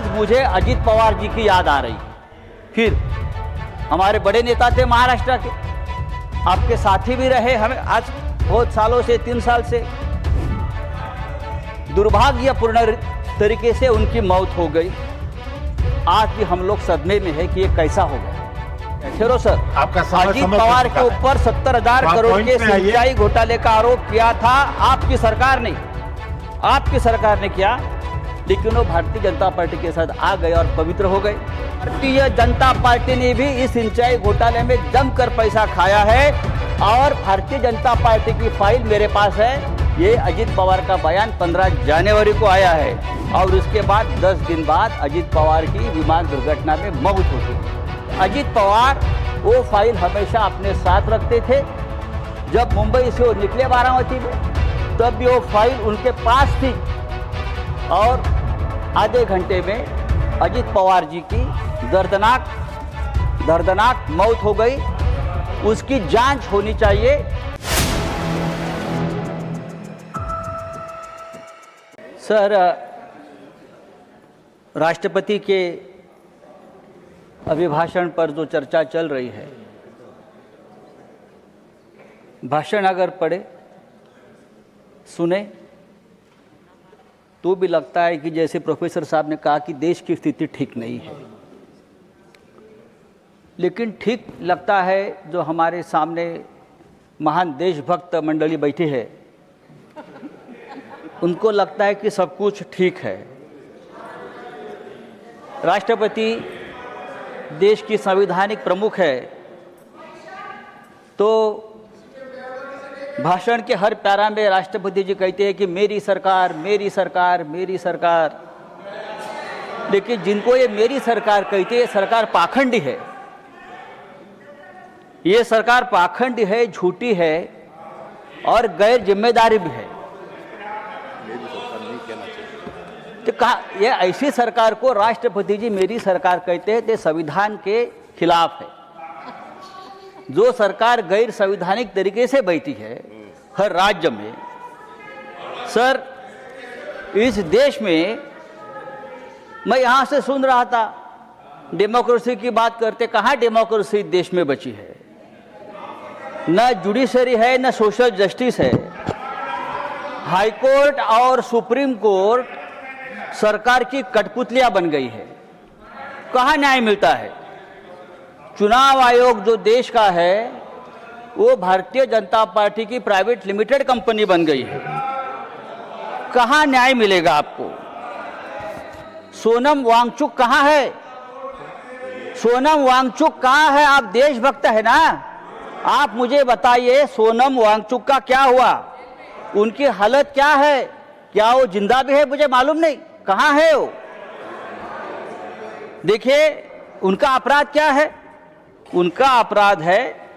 आज मुझे अजित पवार जी की याद आ रही है। फिर हमारे बड़े नेता थे महाराष्ट्र के, आपके साथी भी रहे हमें आज बहुत सालों से, 3 साल से। दुर्भाग्यपूर्ण तरीके से उनकी मौत हो गई। आज भी हम लोग सदमे में है कि ये कैसा हो गया। ठहरो सर, आपका समय अजित पवार के ऊपर 70,000 करोड़ के सिंचाई घोटाले का आरोप किया था आपकी सरकार ने, आपकी सरकार ने किया, लेकिन वो भारतीय जनता पार्टी के साथ आ गए और पवित्र हो गए। भारतीय जनता पार्टी ने भी इस सिंचाई घोटाले में जमकर पैसा खाया है और भारतीय जनता पार्टी की फाइल मेरे पास है। ये अजित पवार का बयान 15 जनवरी को आया है और उसके बाद 10 दिन बाद अजित पवार की विमान दुर्घटना में मौत हो गई। अजित पवार वो फाइल हमेशा अपने साथ रखते थे। जब मुंबई से वो निकले बारामती में, तब भी वो फाइल उनके पास थी और आधे घंटे में अजित पवार जी की दर्दनाक मौत हो गई। उसकी जांच होनी चाहिए। सर, राष्ट्रपति के अभिभाषण पर जो चर्चा चल रही है, भाषण अगर पढ़े सुने तो भी लगता है कि जैसे प्रोफेसर साहब ने कहा कि देश की स्थिति ठीक नहीं है। लेकिन ठीक लगता है जो हमारे सामने महान देशभक्त मंडली बैठी है, उनको लगता है कि सब कुछ ठीक है। राष्ट्रपति देश की संवैधानिक प्रमुख है, तो भाषण के हर पैरा में राष्ट्रपति जी कहते हैं कि मेरी सरकार, मेरी सरकार, मेरी सरकार। लेकिन जिनको ये मेरी सरकार कहते हैं, सरकार पाखंडी है। ये सरकार पाखंडी है, झूठी है और गैर जिम्मेदारी भी है। तो कहा ये ऐसी सरकार को राष्ट्रपति जी मेरी सरकार कहते हैं, तो संविधान के खिलाफ है। जो सरकार गैर संवैधानिक तरीके से बैठी है हर राज्य में। सर, इस देश में मैं यहाँ से सुन रहा था डेमोक्रेसी की बात करते, कहाँ डेमोक्रेसी देश में बची है? न जुडिशरी है, न सोशल जस्टिस है। हाई कोर्ट और सुप्रीम कोर्ट सरकार की कठपुतलियां बन गई है। कहाँ न्याय मिलता है? चुनाव आयोग जो देश का है वो भारतीय जनता पार्टी की प्राइवेट लिमिटेड कंपनी बन गई है। कहाँ न्याय मिलेगा आपको? सोनम वांगचुक कहाँ है? सोनम वांगचुक कहाँ है? आप देशभक्त है ना, आप मुझे बताइए सोनम वांगचुक का क्या हुआ? उनकी हालत क्या है? क्या वो जिंदा भी है? मुझे मालूम नहीं। कहाँ है वो? देखिए, उनका अपराध क्या है? उनका अपराध है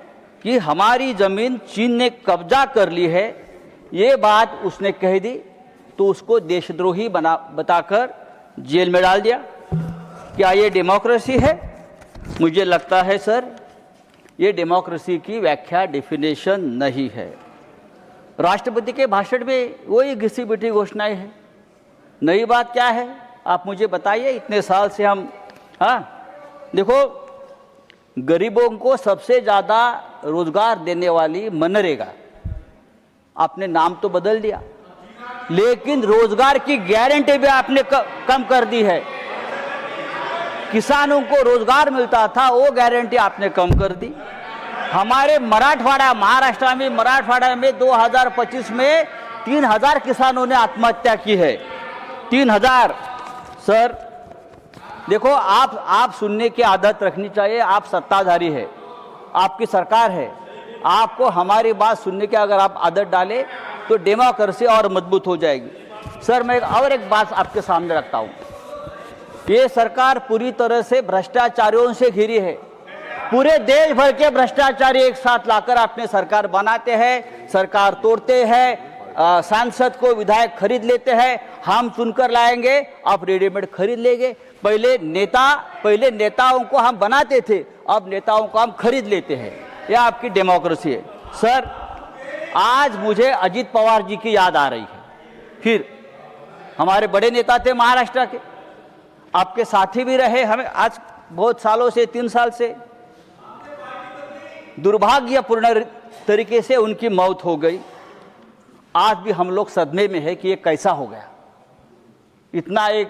कि हमारी जमीन चीन ने कब्जा कर ली है। ये बात उसने कह दी तो उसको देशद्रोही बताकर जेल में डाल दिया। क्या ये डेमोक्रेसी है? मुझे लगता है सर, ये डेमोक्रेसी की व्याख्या, डेफिनेशन नहीं है। राष्ट्रपति के भाषण में वही घिसी पिटी घोषणाएं हैं। नई बात क्या है आप मुझे बताइए। इतने साल से हम देखो, गरीबों को सबसे ज़्यादा रोजगार देने वाली मनरेगा, आपने नाम तो बदल दिया, लेकिन रोजगार की गारंटी भी आपने कम कर दी है। किसानों को रोजगार मिलता था, वो गारंटी आपने कम कर दी। हमारे मराठवाड़ा, महाराष्ट्र में मराठवाड़ा में 2025 में 3,000 किसानों ने आत्महत्या की है। 3,000। सर देखो, आप सुनने की आदत रखनी चाहिए। आप सत्ताधारी है, आपकी सरकार है, आपको हमारी बात सुनने की अगर आप आदत डालें तो डेमोक्रेसी और मजबूत हो जाएगी। सर, मैं और एक बात आपके सामने रखता हूँ। ये सरकार पूरी तरह से भ्रष्टाचारियों से घिरी है। पूरे देश भर के भ्रष्टाचारी एक साथ लाकर अपने सरकार बनाते हैं, सरकार तोड़ते हैं, सांसद को विधायक खरीद लेते हैं। हम चुनकर लाएंगे, आप रेडीमेड खरीद लेंगे। पहले नेताओं को हम बनाते थे, अब नेताओं को हम खरीद लेते हैं। यह आपकी डेमोक्रेसी है। सर, आज मुझे अजित पवार जी की याद आ रही है। फिर हमारे बड़े नेता थे महाराष्ट्र के, आपके साथी भी रहे, हमें आज बहुत सालों से, 3 साल से दुर्भाग्यपूर्ण तरीके से उनकी मौत हो गई। आज भी हम लोग सदमे में है कि ये कैसा हो गया। इतना एक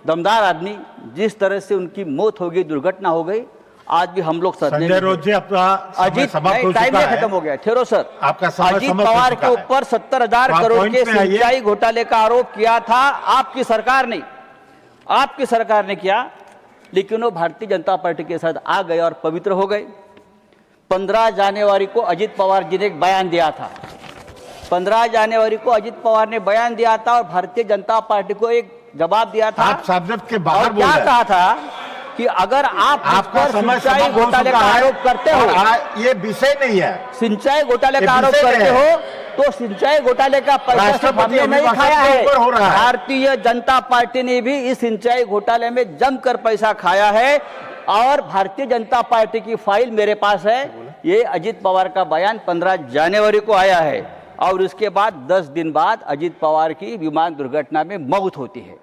दमदार आदमी, जिस तरह से उनकी मौत हो गई, दुर्घटना हो गई, आज भी हम लोग सदमे में। रोज जी अपना अजीत, टाइम नहीं खत्म हो गया, ठहरो सर। आपका समय अजीत पवार के ऊपर 70,000 करोड़ के सिंचाई घोटाले का आरोप किया था आपकी सरकार ने, आपकी सरकार ने किया, लेकिन वो भारतीय जनता पार्टी के साथ आ गए और पवित्र हो गए। 15 जनवरी को अजीत पवार जी ने एक बयान दिया था, 15 जनवरी को अजीत पवार ने बयान दिया था और भारतीय जनता पार्टी को एक जवाब दिया था। आप सब्जेक्ट के बाहर बोल रहे हैं। क्या कहा था कि अगर आप सिंचाई घोटाले का आरोप करते हो, ये विषय नहीं है, सिंचाई घोटाले का आरोप करते हो, तो सिंचाई घोटाले का पैसा हमने नहीं खाया है। भारतीय जनता पार्टी ने भी इस सिंचाई घोटाले में जमकर पैसा खाया है और भारतीय जनता पार्टी की फाइल मेरे पास है। ये अजीत पवार का बयान 15 जनवरी को आया है और उसके बाद 10 दिन बाद अजीत पवार की विमान दुर्घटना में मौत होती है।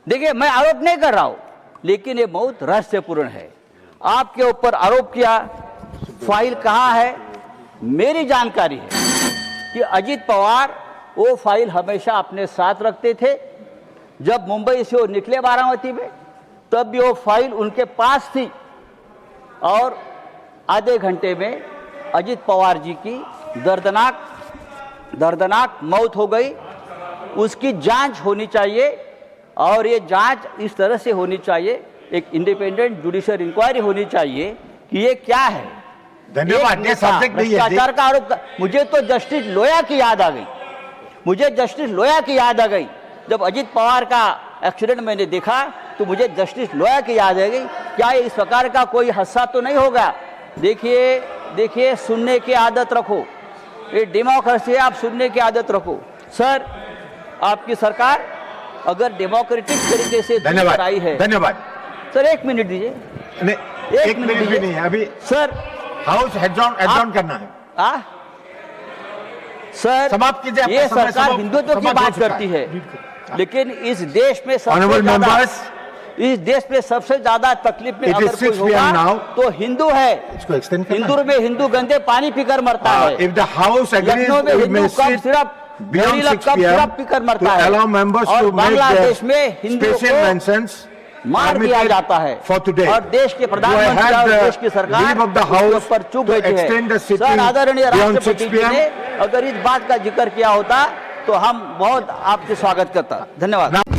देखिए, मैं आरोप नहीं कर रहा हूं, लेकिन ये मौत रहस्यपूर्ण है। आपके ऊपर आरोप किया, फाइल कहां है? मेरी जानकारी है कि अजीत पवार वो फाइल हमेशा अपने साथ रखते थे। जब मुंबई से वो निकले बारामती में, तब भी वो फाइल उनके पास थी और आधे घंटे में अजीत पवार जी की दर्दनाक मौत हो गई। उसकी जांच होनी चाहिए और ये जांच इस तरह से होनी चाहिए, एक इंडिपेंडेंट जुडिशियल इंक्वायरी होनी चाहिए कि ये क्या है। धन्यवाद। भ्रष्टाचार का आरोप, मुझे तो जस्टिस लोया की याद आ गई, मुझे जस्टिस लोया की याद आ गई। जब अजीत पवार का एक्सीडेंट मैंने देखा तो मुझे जस्टिस लोया की याद आ गई। क्या इस प्रकार का कोई हादसा तो नहीं होगा? देखिए, सुनने की आदत रखो, ये डेमोक्रेसी है, आप सुनने की आदत रखो। सर, आपकी सरकार अगर डेमोक्रेटिक तरीके से आई है। धन्यवाद सर, 1 मिनट दीजिए। एक मिनट भी नहीं है अभी सर, हाउस एडजॉर्न करना है। सर, समाप्त कीजिए। ये सरकार हिंदुत्व की बात करती है, लेकिन इस देश में सबसे ज्यादा तकलीफ में अगर कोई होगा तो हिंदू है। हिंदू में हिंदू गंदे पानी पीकर मरता है। लखनऊ में हिंदू कप सिर्फ पीकर मरता है और बांग्लादेश में हिंदू को मार दिया जाता है और देश के प्रधानमंत्री और देश की सरकार उसके ऊपर चुप बैठी है। सर, आदरणीय राष्ट्रपति जी ने अगर इस बात का जिक्र किया होता तो हम बहुत आपके स्वागत करता। धन्यवाद।